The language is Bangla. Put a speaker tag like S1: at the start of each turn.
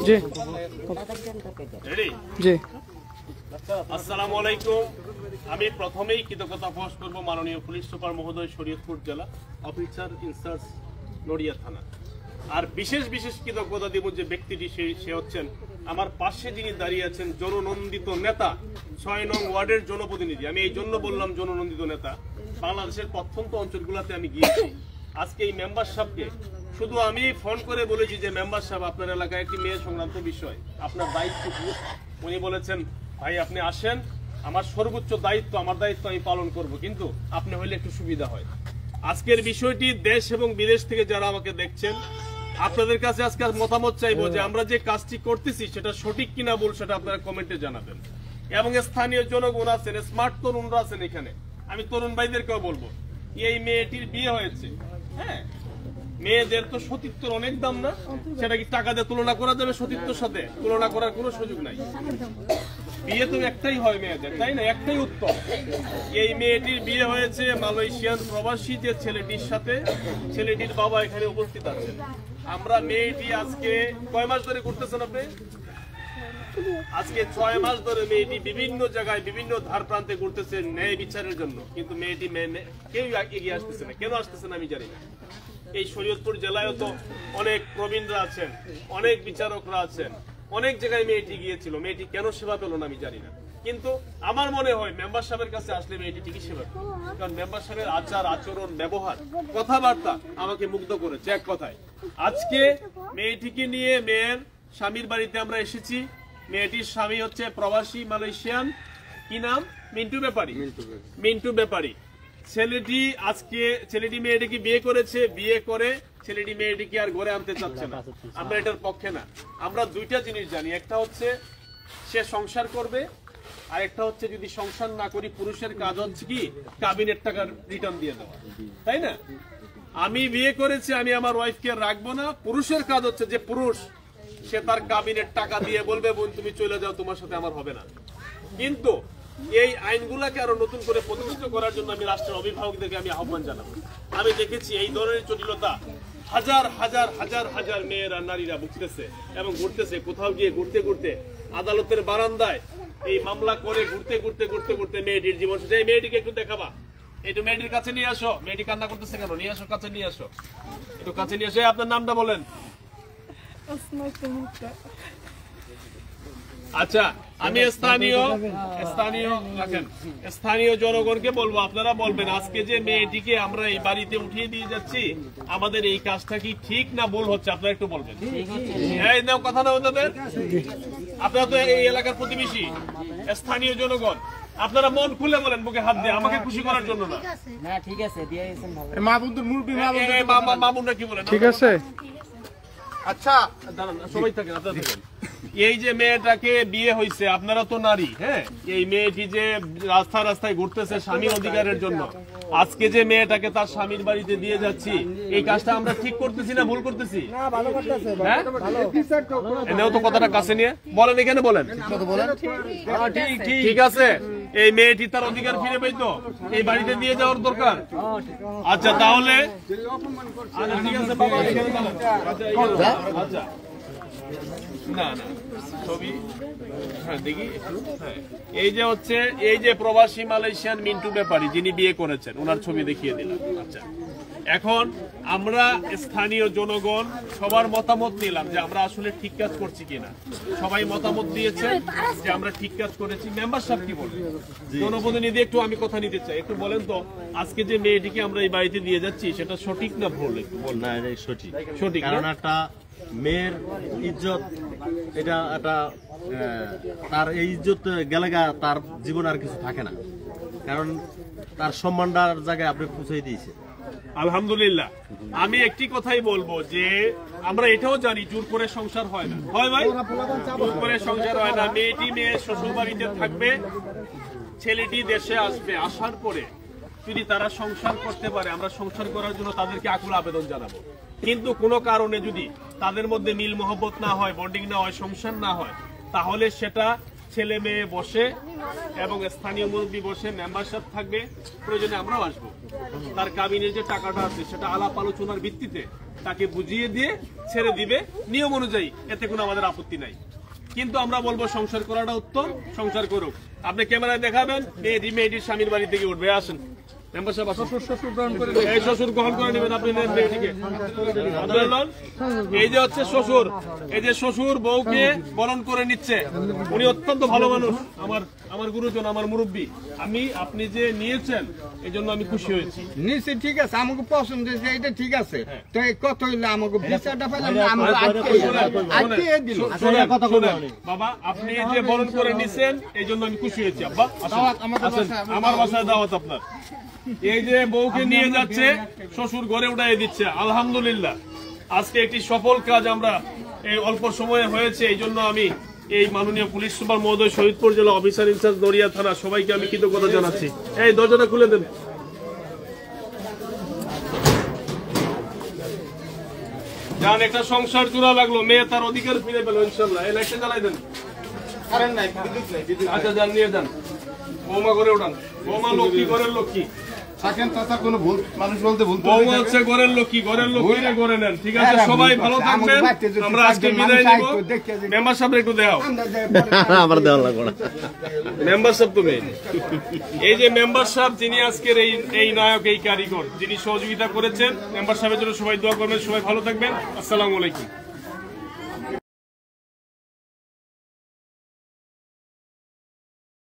S1: জি জি।
S2: আসসালামু আলাইকুম। আমি প্রথমেই কৃতজ্ঞতা প্রকাশ করব মাননীয় পুলিশ সুপার মহোদয়, শরীয়তপুর জেলা, অফিসার ইনচার্জ নড়িয়া থানা। আর বিশেষ কৃতজ্ঞতা দিব যে ব্যক্তিটি সে হচ্ছেন আমার পাশে যিনি দাঁড়িয়ে আছেন, জননন্দিত নেতা, ৬ নং ওয়ার্ডের জনপ্রতিনিধি। আমি এই জন্য বললাম জননন্দিত নেতা, বাংলাদেশের প্রত্যন্ত অঞ্চলগুলোতে আমি গিয়েছি। আজকে এই মেম্বার সাহেবকে শুধু আমি ফোন করে বলেছি যে মেম্বার সাহেব, আপনার এলাকায় একটি মেয়ে সংক্রান্ত বিষয়, আপনার দায়িত্ব কি? উনি বলেছেন ভাই আপনি আসেন, আমার সর্বোচ্চ দায়িত্ব, আমার দায়িত্ব আমি পালন করব, কিন্তু আপনি হইলে একটু সুবিধা হয়। আজকের বিষয়টি দেশ এবং বিদেশ থেকে যারা আমাকে দেখছেন, আপনাদের কাছে আজকে মতামত চাইবো যে আমরা যে কাজটি করতেছি সেটা সঠিক কিনা ভুল, সেটা আপনারা কমেন্টে জানাবেন। এবং স্থানীয় জনগণ আছেন, স্মার্ট তরুণরা আছেন এখানে, আমি তরুণ ভাইদেরকেও বলবো, এই মেয়েটির বিয়ে হয়েছে, হ্যাঁ, মেয়েদের তো সতীত্বর অনেক দাম না? সেটা কি টাকা দিয়ে তুলনা করা যাবে? সতীত্বর সাথে তুলনা করার কোনো সুযোগ নাই। বিয়ে তো একটাই হয় মেয়েদের, তাই না? একটাই উত্তর। এই মেয়েটির বিয়ে হয়েছে মালয়েশিয়ান প্রবাসী যে ছেলেটির সাথে, ছেলেটির বাবা এখানে উপস্থিত আছেন। আমরা মেয়েটি আজকে কয় মাস ধরে করতেছেন আপনি? আজকে 6 মাস ধরে মেয়েটি বিভিন্ন জায়গায় বিভিন্ন ধার প্রান্তে ঘুরতেছে ন্যায় বিচারের জন্য, কিন্তু মেয়েটি কেউ এগিয়ে আসতেছে না। কেন আসতেছে না আমি জানি না। এই শরীয়তপুর জেলায়ও তো অনেক প্রবীণরা আছেন, অনেক বিচারকরা আছেন, অনেক জায়গায় মেয়েটি গিয়েছিল, মেয়েটি কেন সেবা পেল না আমি জানি না। কিন্তু আমার মনে হয় মেম্বার সাহেবের কাছে আসলে মেয়েটি ঠিকই সেবা পেল, কারণ মেম্বার সাহেবের আচার আচরণ ব্যবহার কথাবার্তা আমাকে মুগ্ধ করেছে। এক কথায় আজকে মেয়েটিকে নিয়ে মেয়ের স্বামীর বাড়িতে আমরা এসেছি। মেয়েটির স্বামী হচ্ছে প্রবাসী মালয়েশিয়ান, কি নাম? মিন্টু ব্যাপারী। মিন্টু ব্যাপারী ছেলেটি মেয়েটিকে বিয়ে করেছে, বিয়ে করে ছেলেটি মেয়েটিকে আর ঘরে আনতে চাচ্ছে না। আমরা এটার পক্ষে না। আমরা দুইটা জিনিস জানি, একটা হচ্ছে সে সংসার করবে, আর একটা হচ্ছে যদি সংসার না করি পুরুষের কাজ হচ্ছে কি কাবিনের টাকা রিটার্ন দিয়ে দেওয়া, তাই না? আমি বিয়ে করেছি, আমি আমার ওয়াইফকে রাখবো না। পুরুষের কাজ হচ্ছে যে পুরুষ সে তার কাবিনের টাকা দিয়ে বলবে বোন তুমি চলে যাও, তোমার সাথে আমার হবে না। কিন্তু এই আইনগুলাকে আরো নতুন করে প্রতিষ্ঠিত করার জন্য আমি রাষ্ট্রের অভিভাবকদেরকে আমি আহ্বান জানাবো। আমি দেখেছি এই ধরনের জটিলতা হাজার হাজার হাজার হাজার মেয়েরা, নারীরা ভুগতেছে এবং ঘুরতেছে। কোথাও গিয়ে ঘুরতে ঘুরতে আদালতের বারান্দায় এই মামলা করে ঘুরতে ঘুরতে ঘুরতে ঘুরতে মেয়েটির জীবন শেষ। এই মেয়েটিকে একটু দেখাবা, একটু মেয়েটির কাছে নিয়ে আসো। মেয়েটি কান্না করতেছে কেন? নিয়ে আসো, কাছে নিয়ে আসো, একটু কাছে নিয়ে আসো। আপনার নামটা বলেন। আচ্ছা, আমি স্থানীয় জনগণকে বলবো, আপনারা বলবেন আজকে যে মেয়েটিকে আমরা এই বাড়িতে উঠিয়ে দিয়ে যাচ্ছি, আমাদের এই কাজটা কি ঠিক না ভুল হচ্ছে? আপনারা একটু বলবেন। এই নাও কথা না ওদের, আপনারা তো এই এলাকার প্রতিবেশী, স্থানীয় জনগণ, আপনারা মন খুলে বলেন, বুকে হাত দিয়ে, আমাকে খুশি করার জন্য না।
S3: ঠিক আছে,
S2: মামুনরা কি বলেন?
S1: ঠিক আছে।
S2: আচ্ছা দাঁড়ান, সবাই থাকেন, আপনারা থাকেন। এই যে মেয়েটাকে বিয়ে হয়েছে, আপনারা তো নারী, হ্যাঁ, এই মেয়েটি যে রাস্তায় ঘুরতেছে স্বামীর অধিকারের জন্য, আজকে যে মেয়েটাকে তার স্বামীর বাড়িতে দিয়ে যাচ্ছি, এই কাজটা আমরা ঠিক করতেছি না ভুল করতেছি? এনেও তো কথাটা কাছে নিয়ে বলেন, এখানে বলেন। ঠিক আছে, এই মেয়েটি তার অধিকার ফিরে পেতো, এই বাড়িতে দিয়ে যাওয়ার দরকার। আচ্ছা তাহলে ঠিক আছে বাবা, আচ্ছা না ছবি, হ্যাঁ দেখি একটু। হ্যাঁ, এই যে হচ্ছে এই যে প্রবাসী মালয়েশিয়ান মিন্টু ব্যাপারী যিনি বিয়ে করেছেন, ওনার ছবি দেখিয়ে দিলাম। আচ্ছা, এখন আমরা স্থানীয় জনগণ সবার মতামত নিলাম যে আমরা আসলে ঠিক কাজ করছি কিনা। সবাই মতামত দিয়েছে যে আমরা ঠিক কাজ করেছি। মেম্বার সাহেব কি বলেন? জনপ্রতিনিধি একটু আমি কথা নিতে চাই, একটু বলেন তো আজকে যে মেয়েটিকে আমরা এই বাড়িতে দিয়ে যাচ্ছি সেটা সঠিক না ভুল? একটু বল।
S4: না, এটা সঠিক।
S2: সঠিক,
S4: কারণ একটা মেয়ের ইজ্জত, এটা একটা তার এই ইজ্জত গেলে তার জীবন আর কিছু থাকে না, কারণ তার সম্মানটার জায়গায় আপনি পৌঁছে দিয়েছে।
S2: আলহামদুলিল্লাহ। আমি একটি কথাই বলবো যে আমরা এটাও জানি জোর করে সংসার হয় না, হয় ভাই? জোর করে সংসার হয় না। মেয়ে শ্বশুর বাড়িতে থাকবে, ছেলেটি দেশে আসবে, আসার পরে যদি তারা সংসার করতে পারে, আমরা সংসার করার জন্য তাদেরকে আকুল আবেদন জানাবো। কিন্তু কোনো কারণে যদি তাদের মধ্যে মিল মহব্বত না হয়, বন্ডিং না হয়, সংসার না হয়, তাহলে সেটা ছেলে মেয়ে বসে এবং স্থানীয় মুরব্বী বসে, মেম্বারশিপ থাকবে, প্রয়োজনে আমরাও আসবো। তার কাবিনের যে টাকাটা আছে সেটা আলাপ আলোচনার ভিত্তিতে তাকে বুঝিয়ে দিয়ে ছেড়ে দিবে নিয়ম অনুযায়ী, এতে কোনো আমাদের আপত্তি নাই। কিন্তু আমরা বলবো সংসার করাটা উত্তম, সংসার করুক। আপনি ক্যামেরায় দেখাবেন মেয়েটির স্বামীর বাড়ি থেকে উঠবে, আসেন এই শ্বশুর গ্রহণ করে নেবেন আপনি মেয়েটিকে। এই যে হচ্ছে শ্বশুর, এই যে শ্বশুর বউকে বরণ করে নিচ্ছে, উনি অত্যন্ত ভালো মানুষ, আমার গুরুজন, আমার মুরব্বী। আপনি যে নিয়েছেন এই জন্য আমি খুশি হয়েছি।
S1: নিশ্চয় ঠিক আছে, আমাকে পছন্দ হয়েছে, এটা ঠিক আছে। তো কত হইলে আমাকে বিচারটা পেলাম
S2: বাবা, আপনি যে বরণ করে নিছেন এই জন্য আমি খুশি হয়েছি। আব্বা আমার বাসায় দাওয়াত আপনার। এই যে বউকে নিয়ে যাচ্ছে, শ্বশুর ঘরে উঠাই দিচ্ছে, আলহামদুলিল্লাহ। আজকে একটি সফল কাজ আমরা এই অল্প সময়ে হয়েছে, এই জন্য আমি এই মাননীয় পুলিশ সুপার মহোদয়, শহীদপুর জেলা অফিসার ইনচার্জ নড়িয়া থানা, সবাইকে আমি কৃতজ্ঞতা জানাচ্ছি। এই দরজাটা খুলে দেন। যান, একটা সংসার চূড়া লাগলো, মেয়ে তার অধিকার ফিরে পেল ইনশাল্লাহ। এই লাইটটা জ্বালাই দেন। আচ্ছা যান, নিয়ে যান। বৌমা ঘরে উঠান। বৌমা লক্ষ্মী, ঘরের লক্ষ্মী। বৌমা হচ্ছে ঘরের লক্ষ্মী, ঘরের লক্ষ্মী ঘরে নেন। ঠিক আছে, সবাই ভালো থাকবেন। আমরা আজকে বিদায় নিব। মেম্বার সাহেব একটু দেখাও।
S4: আমার দেওয়া লাগবে না।
S2: মেম্বার সাহেব তুমি, এই যে মেম্বার সাহেব যিনি আজকের এই নায়ক, এই কারিগর যিনি সহযোগিতা করেছেন, মেম্বার সাহেবের জন্য সবাই দোয়া করবেন। সবাই ভালো থাকবেন। আসসালামু আলাইকুম।